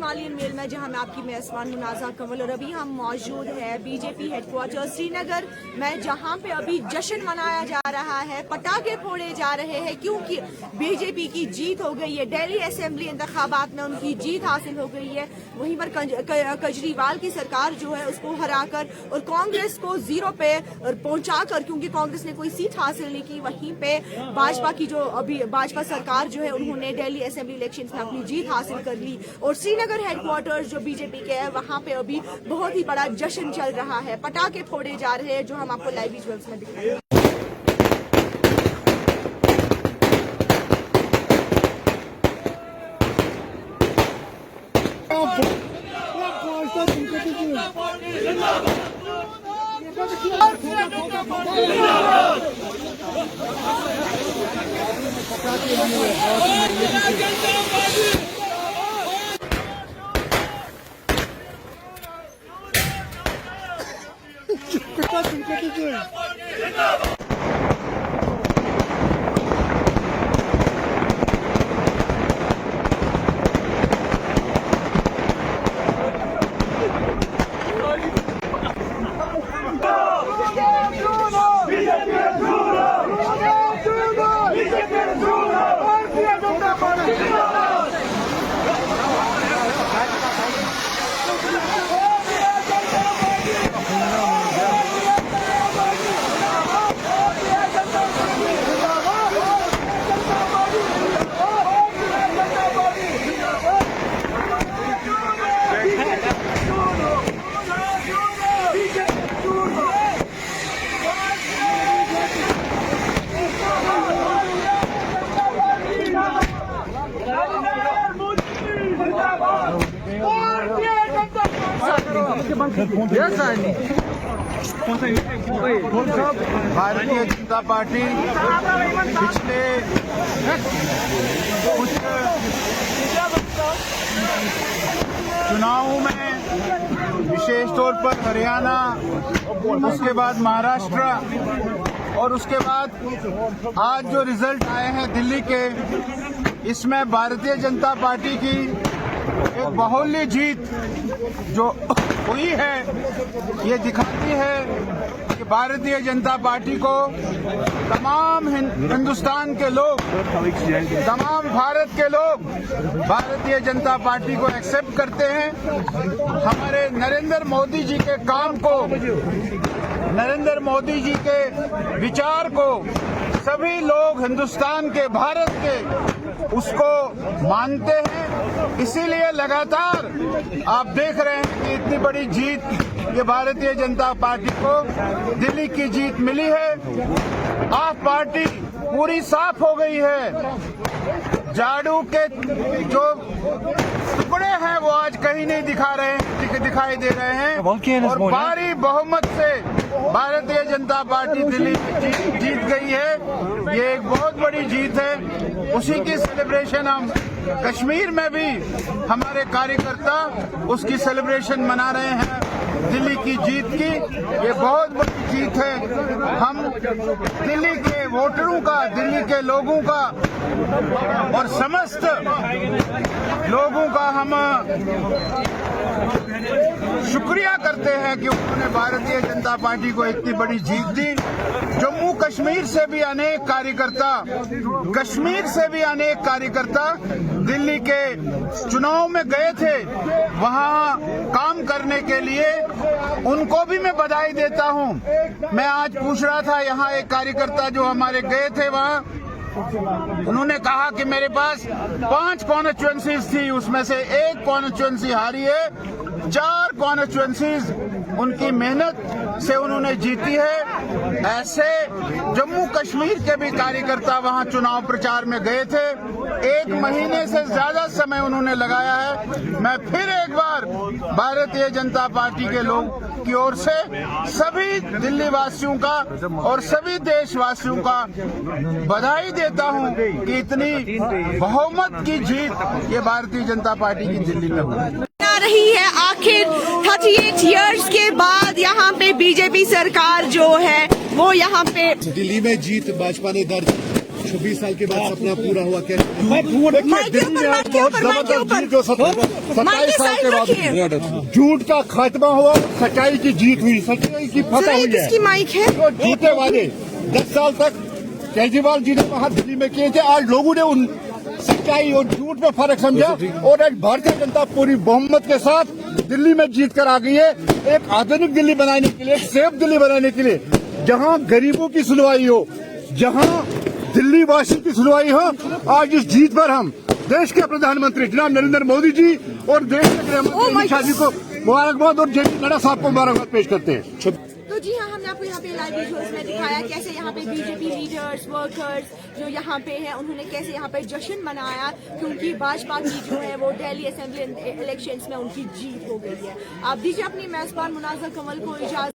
Himalayan mail में, जहां मैं आपकी मेजबान मुनाजा कंवल, और अभी हम मौजूद है बीजेपी हेडक्वार्टर श्रीनगर में, जहां पे अभी जश्न मनाया जा रहा है, पटाखे फोड़े जा रहे हैं क्योंकि बीजेपी की जीत हो गई है। दिल्ली असेंबली इंतखाबात में उनकी जीत हासिल हो गई है। वहीं पर केजरीवाल की सरकार जो है उसको हराकर और कांग्रेस को जीरो पे पहुंचाकर, क्योंकि कांग्रेस ने कोई सीट हासिल नहीं की, वहीं पे भाजपा की जो अभी भाजपा सरकार जो है उन्होंने दिल्ली असेंबली इलेक्शन में अपनी जीत हासिल कर ली। और श्रीनगर हेडक्वार्टर जो बीजेपी के है वहां पे अभी बहुत ही बड़ा जश्न चल रहा है, पटाखे फोड़े जा रहे हैं, जो हम आपको लाइव विजुअल्स में दिखाएंगे। भारतीय जनता पार्टी पिछले कुछ चुनावों में, विशेष तौर पर हरियाणा, उसके बाद महाराष्ट्र और उसके बाद आज जो रिजल्ट आए हैं दिल्ली के, इसमें भारतीय जनता पार्टी की एक बाहुल्य जीत जो हुई है, ये दिखाती है कि भारतीय जनता पार्टी को तमाम हिंदुस्तान के लोग, तमाम भारत के लोग भारतीय जनता पार्टी को एक्सेप्ट करते हैं। हमारे नरेंद्र मोदी जी के काम को, नरेंद्र मोदी जी के विचार को सभी लोग हिंदुस्तान के, भारत के उसको मानते हैं। इसीलिए लगातार आप देख रहे हैं कि इतनी बड़ी जीत ये भारतीय जनता पार्टी को दिल्ली की जीत मिली है। आप पार्टी पूरी साफ हो गई है। झाड़ू के जो टुकड़े हैं वो आज कहीं नहीं दिखाई दे रहे हैं और भारी बहुमत से भारतीय जनता पार्टी दिल्ली में जीत गई है। ये एक बहुत बड़ी जीत है। उसी की सेलिब्रेशन हम कश्मीर में भी हमारे कार्यकर्ता उसकी सेलिब्रेशन मना रहे हैं, दिल्ली की जीत की। ये बहुत बड़ी जीत है। हम दिल्ली के वोटरों का, दिल्ली के लोगों का और समस्त लोगों का हम शुक्रिया करते हैं कि उन्होंने भारतीय जनता पार्टी को इतनी बड़ी जीत दी। जम्मू कश्मीर से भी अनेक कार्यकर्ता दिल्ली के चुनाव में गए थे, वहां काम करने के लिए। उनको भी मैं बधाई देता हूं। मैं आज पूछ रहा था, यहाँ एक कार्यकर्ता जो हमारे गए थे वहां, उन्होंने कहा कि मेरे पास 5 कॉन्स्टिट्यूएंसीज थी, उसमें से 1 कॉन्स्टिट्यूएंसी हारी है, 4 कॉन्स्टिट्यूएंसीज उनकी मेहनत से उन्होंने जीती है। ऐसे जम्मू कश्मीर के भी कार्यकर्ता वहां चुनाव प्रचार में गए थे। 1 महीने से ज्यादा समय उन्होंने लगाया है। मैं फिर एक बार भारतीय जनता पार्टी के लोग की ओर से सभी दिल्ली वासियों का और सभी देशवासियों का बधाई देता हूं कि इतनी बहुमत की जीत ये भारतीय जनता पार्टी की दिल्ली में हुई रही है। आखिर 38 इयर्स के बाद यहाँ पे बीजेपी सरकार जो है वो यहाँ पे दिल्ली में जीत भाजपा ने दर्ज 26 साल के बाद सपना पूरा हुआ कैसे? माइक के ऊपर, माइक के ऊपर, माइक के ऊपर। जो 27 साल के बाद झूठ का खात्मा हुआ, सच्चाई की जीत हुई, सच्चाई की फतह हुई है। किसकी माइक है? जो झूठे वादे 10 साल तक केजरीवाल जी ने वहाँ दिल्ली में किए थे, आज लोगों ने उन सच्चाई और झूठ में फर्क समझा और आज भारतीय जनता पूरी बहुमत के साथ दिल्ली में जीत कर आ गई है, एक आधुनिक दिल्ली बनाने के लिए, एक सेफ दिल्ली बनाने के लिए, जहां गरीबों की सुनवाई हो, जहां दिल्ली वासी की सुनवाई हो। आज इस जीत पर हम देश के प्रधानमंत्री जनाब नरेंद्र मोदी जी और देश के गृह मंत्री अमित शाह जी को मुबारकबाद और जेपी नड्डा साहब को मुबारकबाद पेश करते हैं। तो जी हाँ, हमने आपको यहाँ पे लाइव विजुअल्स में दिखाया कैसे यहाँ पे बीजेपी लीडर्स, वर्कर्स जो यहाँ पे हैं, उन्होंने कैसे यहाँ पे जश्न मनाया क्योंकि भाजपा की जो है वो दिल्ली असेंबली इलेक्शंस में उनकी जीत हो गई है। आप दीजिए अपनी मेजबान मुनाज़र कमल को इजाजत।